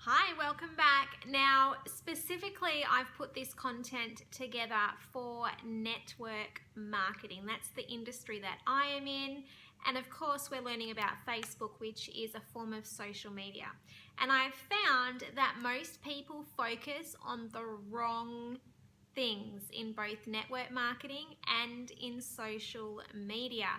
Hi, welcome back. Now, specifically, I've put this content together for network marketing. That's the industry that I am in. And of course, we're learning about Facebook, which is a form of social media. And I've found that most people focus on the wrong things in both network marketing and in social media.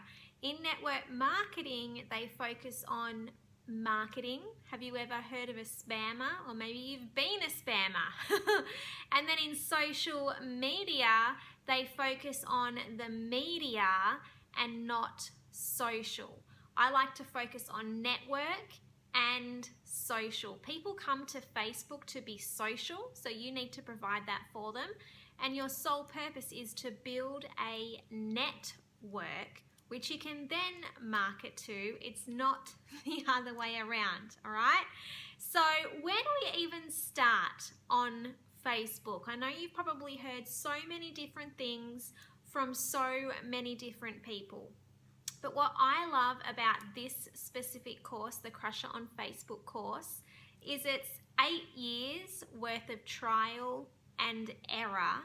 In network marketing, they focus on marketing. Have you ever heard of a spammer? Or maybe you've been a spammer. And then in social media, they focus on the media and not social. I like to focus on network and social. People come to Facebook to be social, so you need to provide that for them. And your sole purpose is to build a network which you can then market to. It's not the other way around, all right? So where do we even start on Facebook? I know you've probably heard so many different things from so many different people. But what I love about this specific course, the Crusher on Facebook course, is it's 8 years worth of trial and error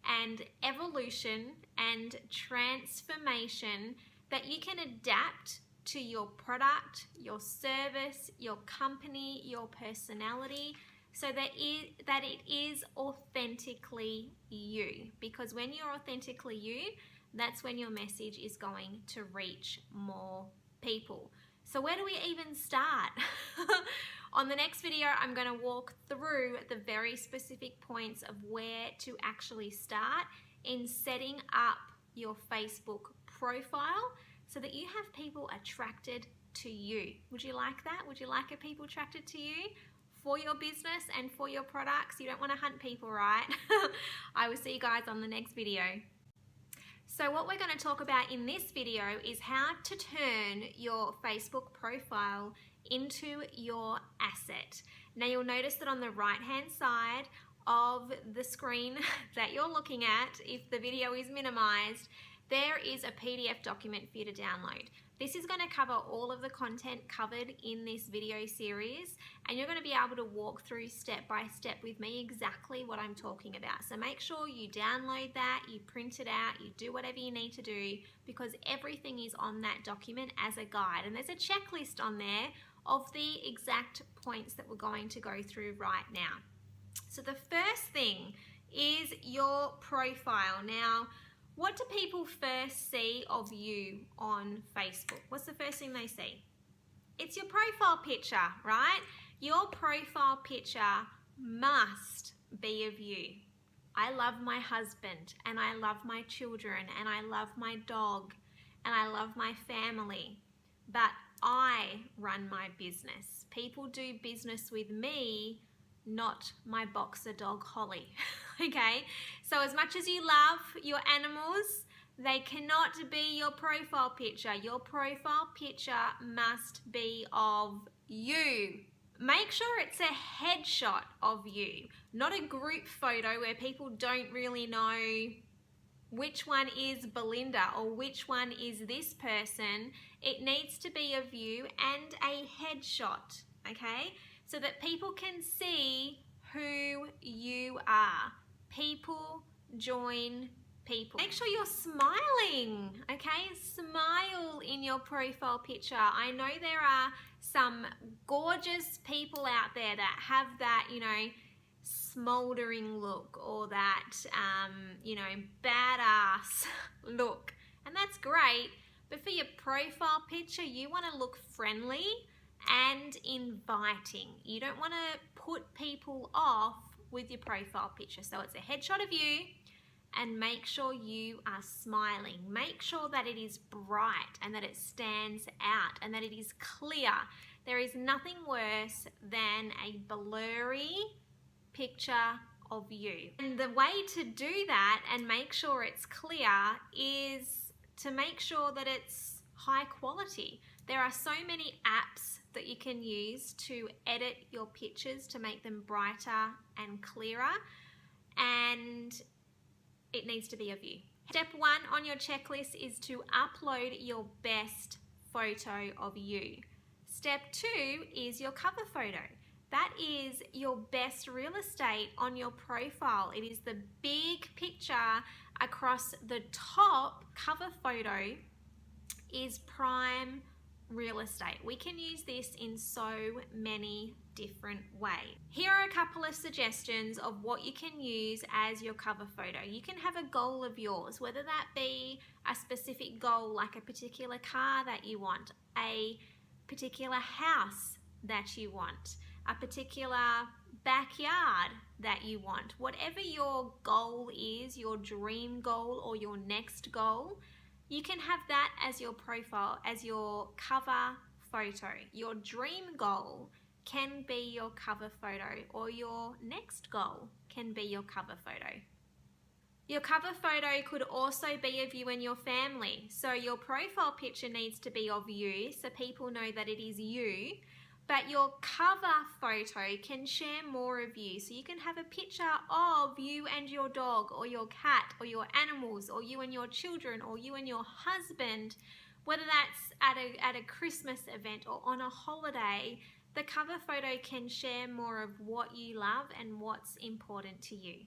and evolution and transformation that you can adapt to your product, your service, your company, your personality, so that it is authentically you. Because when you're authentically you, that's when your message is going to reach more people. So where do we even start? On the next video, I'm going to walk through the very specific points of where to actually start in setting up your Facebook profile so that you have people attracted to you. Would you like that? Would you like a people attracted to you for your business and for your products? You don't want to hunt people, right? I will see you guys on the next video. So what we're going to talk about in this video is how to turn your Facebook profile into your asset. Now you'll notice that on the right hand side of the screen that you're looking at, if the video is minimized, there is a PDF document for you to download. This is going to cover all of the content covered in this video series, and you're going to be able to walk through step by step with me exactly what I'm talking about. So make sure you download that, you print it out, you do whatever you need to do, because everything is on that document as a guide. And there's a checklist on there of the exact points that we're going to go through right now. So the first thing is your profile. Now, what do people first see of you on Facebook? What's the first thing they see? It's your profile picture, right? Your profile picture must be of you. I love my husband, and I love my children, and I love my dog, and I love my family, but I run my business. People do business with me, not my boxer dog Holly. Okay, so as much as you love your animals, they cannot be your profile picture. Your profile picture must be of you. Make sure it's a headshot of you, not a group photo where people don't really know which one is Belinda or which one is this person. It needs to be of you and a headshot, okay? So that people can see who you are. People join people. Make sure you're smiling, okay? Smile in your profile picture. I know there are some gorgeous people out there that have that, you know, smoldering look or that, you know, badass look. And that's great, but for your profile picture, you want to look friendly and inviting. You don't want to put people off with your profile picture. So it's a headshot of you, and make sure you are smiling. Make sure that it is bright and that it stands out and that it is clear. There is nothing worse than a blurry picture of you. And the way to do that and make sure it's clear is to make sure that it's high quality. There are so many apps that you can use to edit your pictures to make them brighter and clearer, and it needs to be of you. Step 1 on your checklist is to upload your best photo of you. Step 2 is your cover photo. That is your best real estate on your profile. It is the big picture across the top cover photo is prime real estate. We can use this in so many different ways. Here are a couple of suggestions of what you can use as your cover photo. You can have a goal of yours, whether that be a specific goal like a particular car that you want, a particular house that you want, a particular backyard that you want. Whatever your goal is, your dream goal or your next goal, you can have that as your profile, as your cover photo. Your dream goal can be your cover photo, or your next goal can be your cover photo. Your cover photo could also be of you and your family. So your profile picture needs to be of you so people know that it is you. But your cover photo can share more of you. So you can have a picture of you and your dog, or your cat, or your animals, or you and your children, or you and your husband, whether that's at a Christmas event or on a holiday. The cover photo can share more of what you love and what's important to you.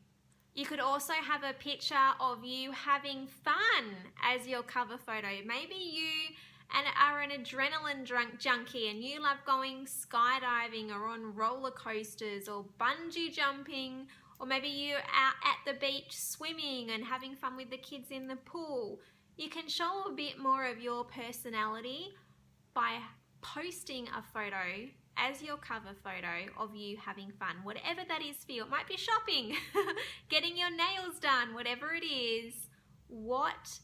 You could also have a picture of you having fun as your cover photo. Maybe you are an adrenaline junkie and you love going skydiving or on roller coasters or bungee jumping, or maybe you're out at the beach swimming and having fun with the kids in the pool. You can show a bit more of your personality by posting a photo as your cover photo of you having fun, whatever that is for you. It might be shopping, getting your nails done, whatever it is. What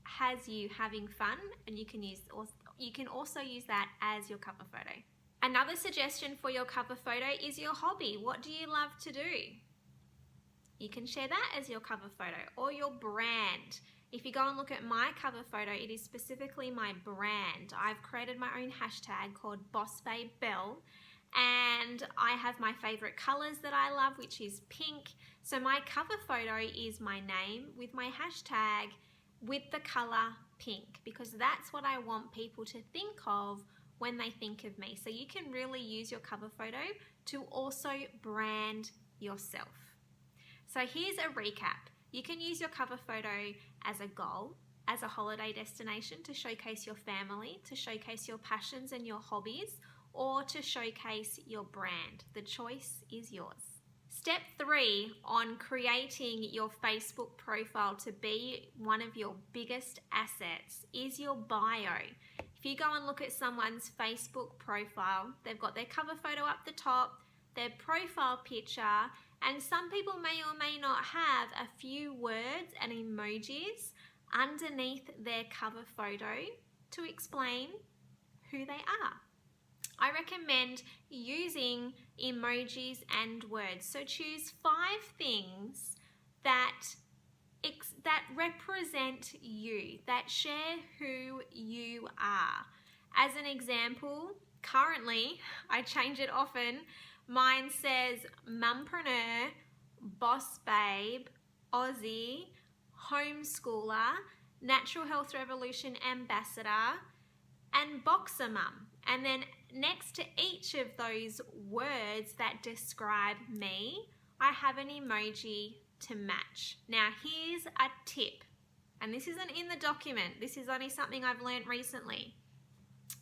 has you having fun? And you can also use that as your cover photo. Another suggestion for your cover photo is your hobby. What do you love to do? You can share that as your cover photo, or your brand. If you go and look at my cover photo, it is specifically my brand. I've created my own hashtag called BossBabeBelle, and I have my favorite colors that I love, which is pink. So my cover photo is my name with my hashtag with the color pink, because that's what I want people to think of when they think of me. So you can really use your cover photo to also brand yourself. So here's a recap. You can use your cover photo as a goal, as a holiday destination to showcase your family, to showcase your passions and your hobbies, or to showcase your brand. The choice is yours. Step 3 on creating your Facebook profile to be one of your biggest assets is your bio. If you go and look at someone's Facebook profile, they've got their cover photo up the top, their profile picture, and some people may or may not have a few words and emojis underneath their cover photo to explain who they are. I recommend using emojis and words. So choose 5 things that represent you, that share who you are. As an example, currently, I change it often. Mine says mumpreneur, boss babe, Aussie, homeschooler, natural health revolution ambassador, and boxer mum. And then next to each of those words that describe me, I have an emoji to match. Now here's a tip, and this isn't in the document, this is only something I've learned recently.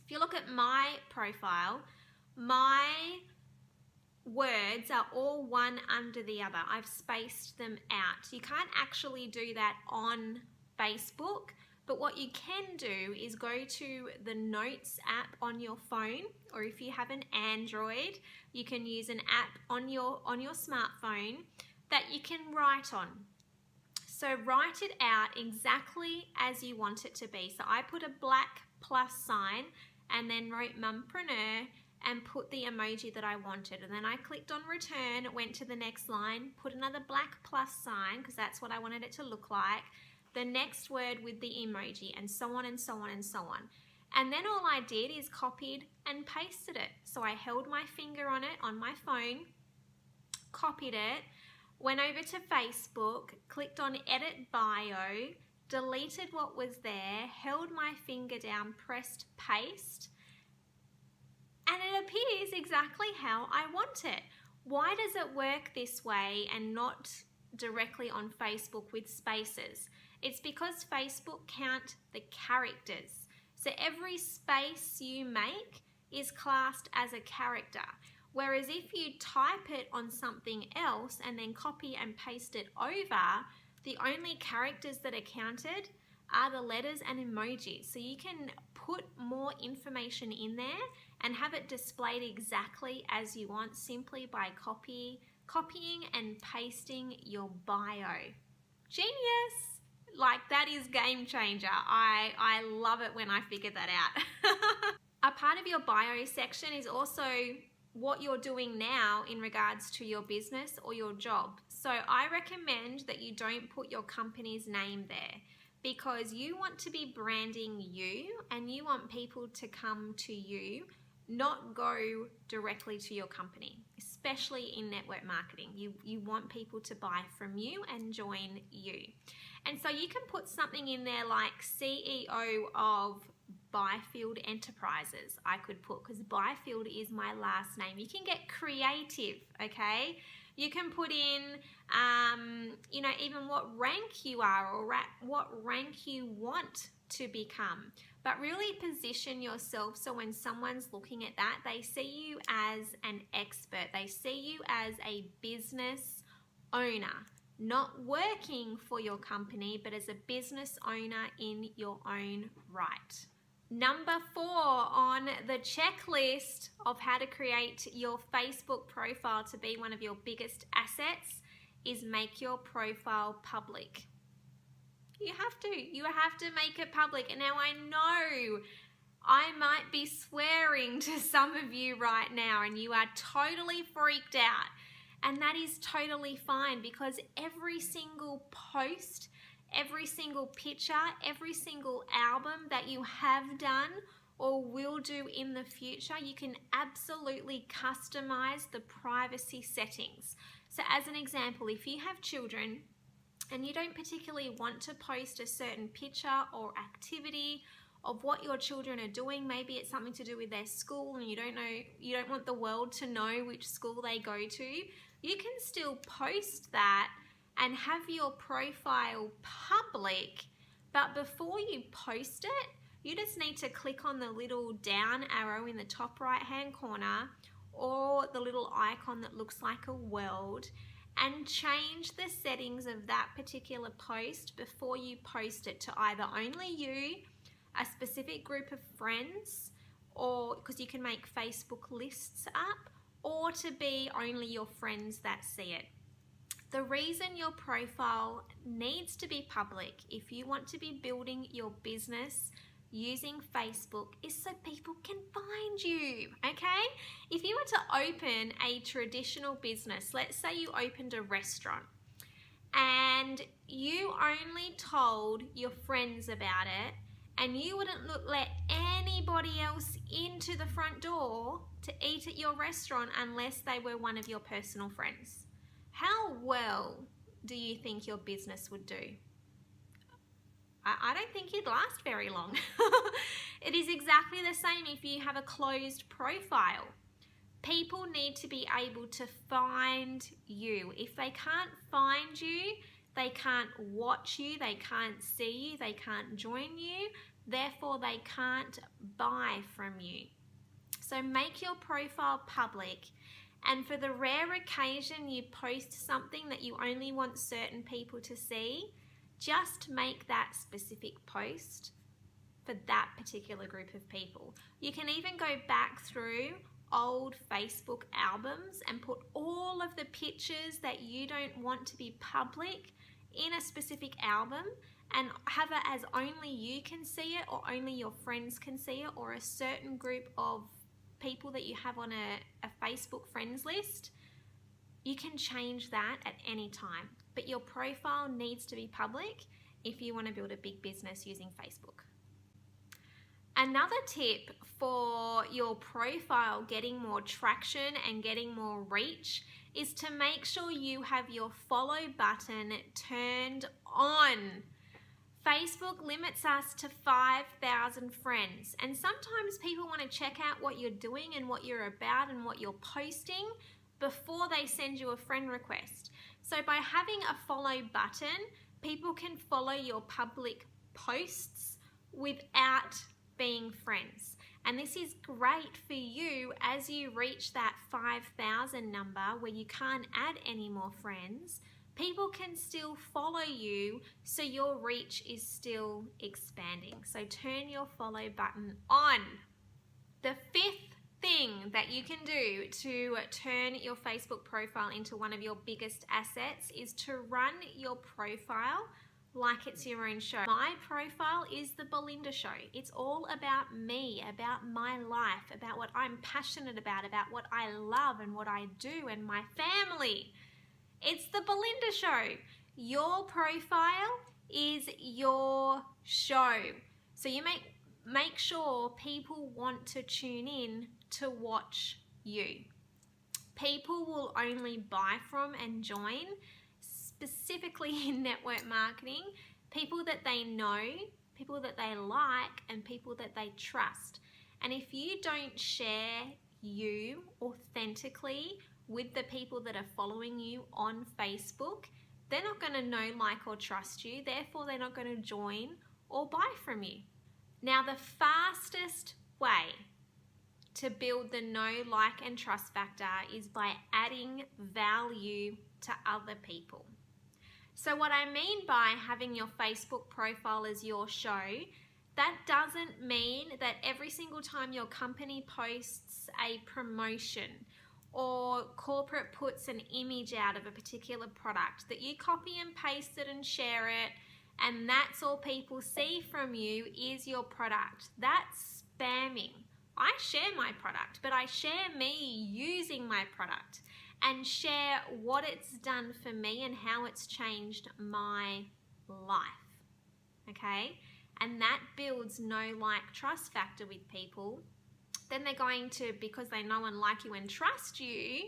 If you look at my profile, my words are all one under the other. I've spaced them out. You can't actually do that on Facebook, but what you can do is go to the Notes app on your phone, or if you have an Android, you can use an app on your smartphone that you can write on. So write it out exactly as you want it to be. So I put a black plus sign and then wrote mumpreneur and put the emoji that I wanted, and then I clicked on return, went to the next line, put another black plus sign because that's what I wanted it to look like, the next word with the emoji, and so on and so on and so on. And then all I did is copied and pasted it. So I held my finger on it on my phone, copied it, went over to Facebook, clicked on edit bio, deleted what was there, held my finger down, pressed paste, and it appears exactly how I want it. Why does it work this way and not directly on Facebook with spaces? It's because Facebook count the characters. So every space you make is classed as a character. Whereas if you type it on something else and then copy and paste it over, the only characters that are counted are the letters and emojis. So you can put more information in there and have it displayed exactly as you want simply by copying and pasting your bio. Genius! Like, that is game changer. I love it when I figured that out. A part of your bio section is also what you're doing now in regards to your business or your job. So I recommend that you don't put your company's name there, because you want to be branding you and you want people to come to you, not go directly to your company, especially in network marketing. You want people to buy from you and join you. And so you can put something in there like CEO of Byfield Enterprises, I could put, because Byfield is my last name. You can get creative, okay? You can put in, even what rank you are or what rank you want to become. But really position yourself so when someone's looking at that, they see you as an expert. They see you as a business owner, not working for your company, but as a business owner in your own right. Number 4 on the checklist of how to create your Facebook profile to be one of your biggest assets is make your profile public. You have to make it public. And now I know I might be swearing to some of you right now and you are totally freaked out. And that is totally fine, because every single post, every single picture, every single album that you have done or will do in the future, you can absolutely customize the privacy settings. So as an example, if you have children and you don't particularly want to post a certain picture or activity of what your children are doing, maybe it's something to do with their school and you don't want the world to know which school they go to, you can still post that and have your profile public. But before you post it, you just need to click on the little down arrow in the top right hand corner or the little icon that looks like a world and change the settings of that particular post before you post it to either only you, a specific group of friends, or because you can make Facebook lists up, or to be only your friends that see it. The reason your profile needs to be public if you want to be building your business using Facebook is so people can find you, okay? If you were to open a traditional business, let's say you opened a restaurant and you only told your friends about it and you wouldn't let anybody else into the front door to eat at your restaurant unless they were one of your personal friends, how well do you think your business would do? I don't think you'd last very long. It is exactly the same if you have a closed profile. People need to be able to find you. If they can't find you, they can't watch you, they can't see you, they can't join you, therefore they can't buy from you. So make your profile public, and for the rare occasion you post something that you only want certain people to see, just make that specific post for that particular group of people. You can even go back through old Facebook albums and put all of the pictures that you don't want to be public in a specific album and have it as only you can see it or only your friends can see it or a certain group of people that you have on a Facebook friends list. You can change that at any time, but your profile needs to be public if you want to build a big business using Facebook. Another tip for your profile getting more traction and getting more reach is to make sure you have your follow button turned on. Facebook limits us to 5,000 friends, and sometimes people want to check out what you're doing and what you're about and what you're posting before they send you a friend request. So by having a follow button, people can follow your public posts without being friends. And this is great for you as you reach that 5,000 number where you can't add any more friends. People can still follow you, so your reach is still expanding. So turn your follow button on. The fifth thing that you can do to turn your Facebook profile into one of your biggest assets is to run your profile like it's your own show. My profile is the Belinda Show. It's all about me, about my life, about what I'm passionate about what I love and what I do, and my family. It's the Belinda Show. Your profile is your show. So you make sure people want to tune in to watch you. People will only buy from and join, specifically in network marketing, people that they know, people that they like, and people that they trust. And if you don't share you authentically with the people that are following you on Facebook, they're not going to know, like, or trust you. Therefore, they're not going to join or buy from you. Now, the fastest way to build the know, like, and trust factor is by adding value to other people. So what I mean by having your Facebook profile as your show, that doesn't mean that every single time your company posts a promotion or corporate puts an image out of a particular product, that you copy and paste it and share it, and that's all people see from you is your product. That's spamming. I share my product, but I share me using my product and share what it's done for me and how it's changed my life, okay? And that builds know, like, trust factor with people. Then they're going to, because they know and like you and trust you,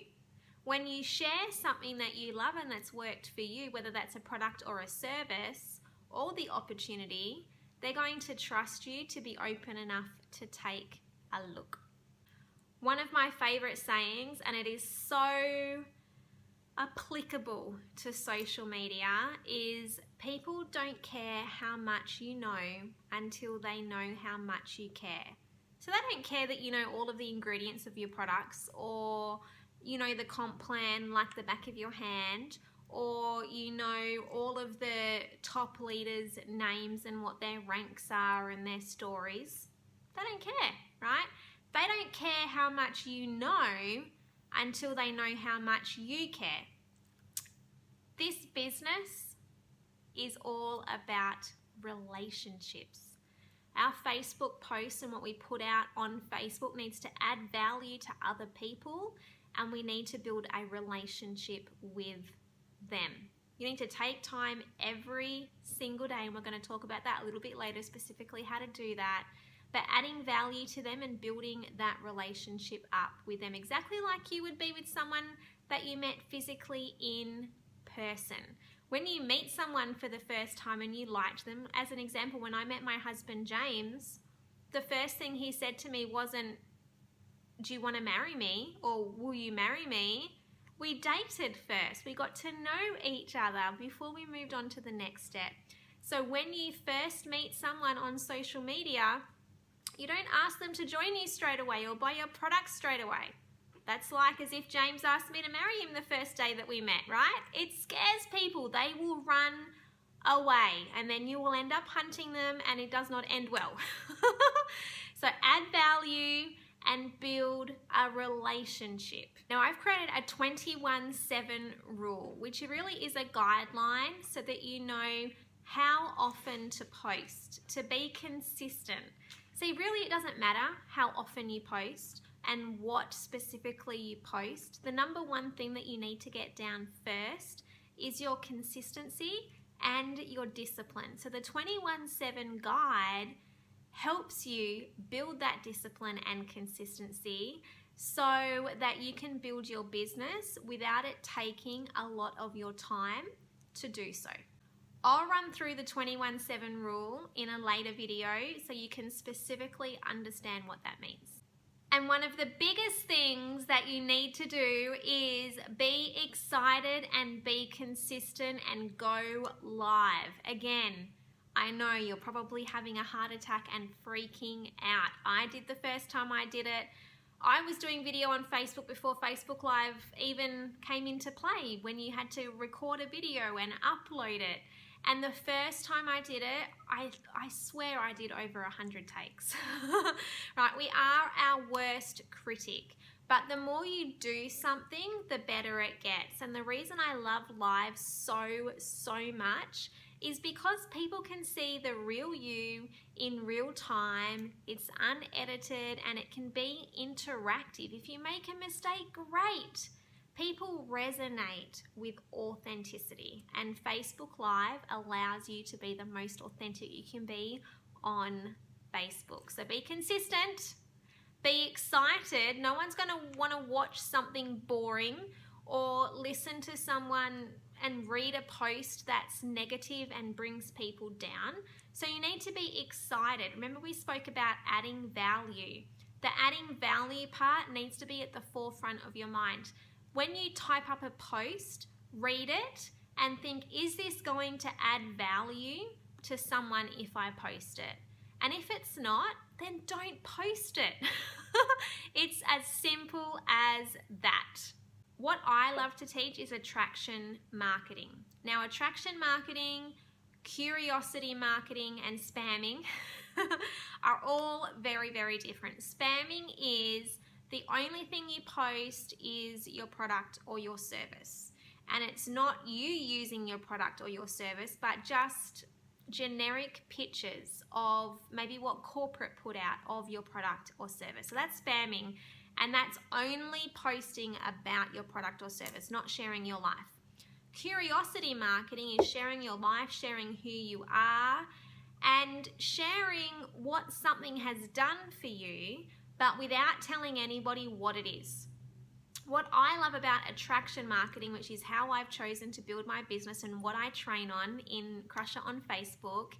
when you share something that you love and that's worked for you, whether that's a product or a service or the opportunity, they're going to trust you to be open enough to take a look. One of my favorite sayings, and it is so applicable to social media, is people don't care how much you know until they know how much you care. So they don't care that you know all of the ingredients of your products, or you know the comp plan like the back of your hand, or you know all of the top leaders' names and what their ranks are and their stories. They don't care, right? They don't care how much you know until they know how much you care. This business is all about relationships. Our Facebook posts and what we put out on Facebook needs to add value to other people, and we need to build a relationship with them. You need to take time every single day, and we're going to talk about that a little bit later, specifically how to do that, but adding value to them and building that relationship up with them, exactly like you would be with someone that you met physically in person. When you meet someone for the first time and you liked them, as an example, when I met my husband James, the first thing he said to me wasn't, "Do you want to marry me?" or "Will you marry me?" We dated first. We got to know each other before we moved on to the next step. So when you first meet someone on social media, you don't ask them to join you straight away or buy your products straight away. That's like as if James asked me to marry him the first day that we met, right? It scares people. They will run away, and then you will end up hunting them, and it does not end well. So add value and build a relationship. Now, I've created a 21/7 rule, which really is a guideline so that you know how often to post, to be consistent. See, really it doesn't matter how often you post and what specifically you post. The number one thing that you need to get down first is your consistency and your discipline. So the 21/7 guide helps you build that discipline and consistency so that you can build your business without it taking a lot of your time to do so. I'll run through the 21/7 rule in a later video so you can specifically understand what that means. And one of the biggest things that you need to do is be excited and be consistent and go live. Again, I know you're probably having a heart attack and freaking out. I did the first time I did it. I was doing video on Facebook before Facebook Live even came into play, when you had to record a video and upload it. And the first time I did it, I swear I did over 100 takes. Right, we are our worst critic. But the more you do something, the better it gets. And the reason I love live so much is because people can see the real you in real time. It's unedited and it can be interactive. If you make a mistake, great. People resonate with authenticity, and Facebook Live allows you to be the most authentic you can be on Facebook. So be consistent, be excited. No one's going to want to watch something boring or listen to someone and read a post that's negative and brings people down. So you need to be excited. Remember, we spoke about adding value. The adding value part needs to be at the forefront of your mind. When you type up a post, read it and think, is this going to add value to someone if I post it? And if it's not, then don't post it. It's as simple as that. What I love to teach is attraction marketing. Now, attraction marketing, curiosity marketing, and spamming are all very, very different. Spamming is the only thing you post is your product or your service. And it's not you using your product or your service, but just generic pictures of maybe what corporate put out of your product or service. So that's spamming, and that's only posting about your product or service, not sharing your life. Curiosity marketing is sharing your life, sharing who you are, and sharing what something has done for you, but without telling anybody what it is. What I love about attraction marketing, which is how I've chosen to build my business and what I train on in Crusher on Facebook,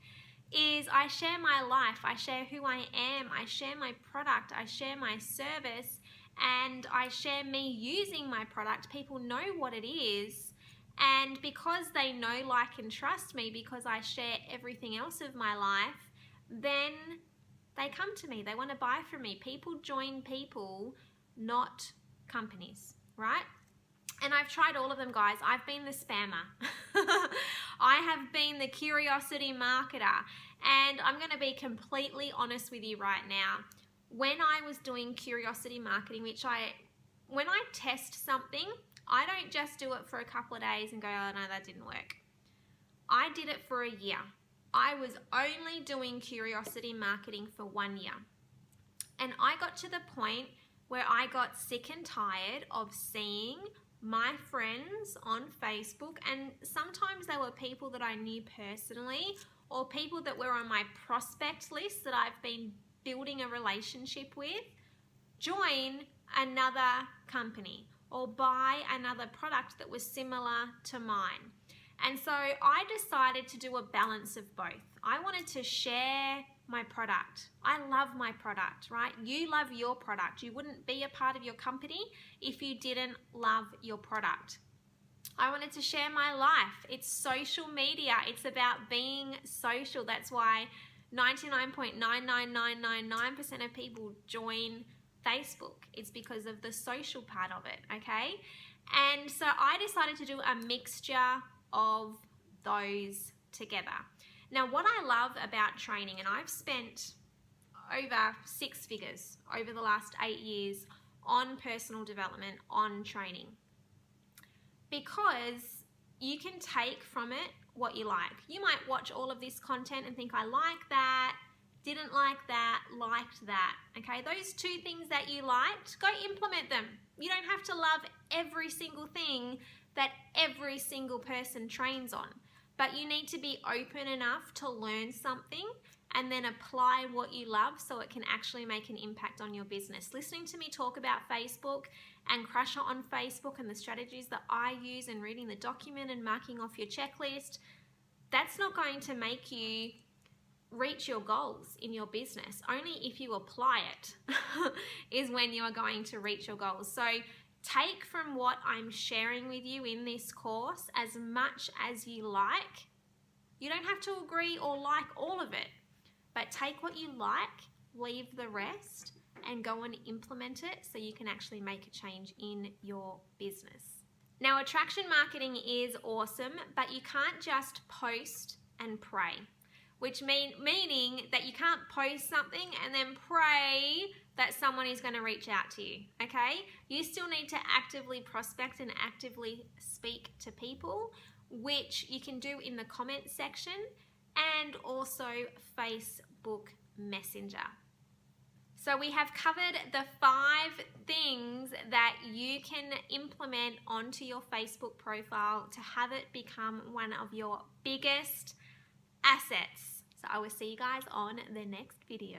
is I share my life, I share who I am, I share my product, I share my service, and I share me using my product. People know what it is, and because they know, like, and trust me, because I share everything else of my life, then they come to me, they want to buy from me. People join people, not companies, right? And I've tried all of them, guys. I've been the spammer. I have been the curiosity marketer. And I'm going to be completely honest with you right now. When I was doing curiosity marketing, when I test something, I don't just do it for a couple of days and go, oh no, that didn't work. I did it for a year. I was only doing curiosity marketing for 1 year. And I got to the point where I got sick and tired of seeing my friends on Facebook, and sometimes they were people that I knew personally or people that were on my prospect list that I've been building a relationship with, join another company or buy another product that was similar to mine. And so I decided to do a balance of both. I wanted to share my product. I love my product, right? You love your product. You wouldn't be a part of your company if you didn't love your product. I wanted to share my life. It's social media. It's about being social. That's why 99.99999% of people join Facebook. It's because of the social part of it, okay? And so I decided to do a mixture of those together. Now, what I love about training, and I've spent over 6 figures over the last 8 years on personal development, on training, because you can take from it what you like. You might watch all of this content and think, I like that, didn't like that, liked that, okay? Those 2 things that you liked, go implement them. You don't have to love every single thing that every single person trains on, but you need to be open enough to learn something and then apply what you love so it can actually make an impact on your business. Listening to me talk about Facebook and Crusher on Facebook and the strategies that I use, and reading the document and marking off your checklist, that's not going to make you reach your goals in your business. Only if you apply it is when you are going to reach your goals. So take from what I'm sharing with you in this course as much as you like. You don't have to agree or like all of it, but take what you like, leave the rest, and go and implement it so you can actually make a change in your business. Now, attraction marketing is awesome, but you can't just post and pray, meaning that you can't post something and then pray that someone is going to reach out to you, okay? You still need to actively prospect and actively speak to people, which you can do in the comment section and also Facebook Messenger. So we have covered the 5 things that you can implement onto your Facebook profile to have it become one of your biggest assets. So I will see you guys on the next video.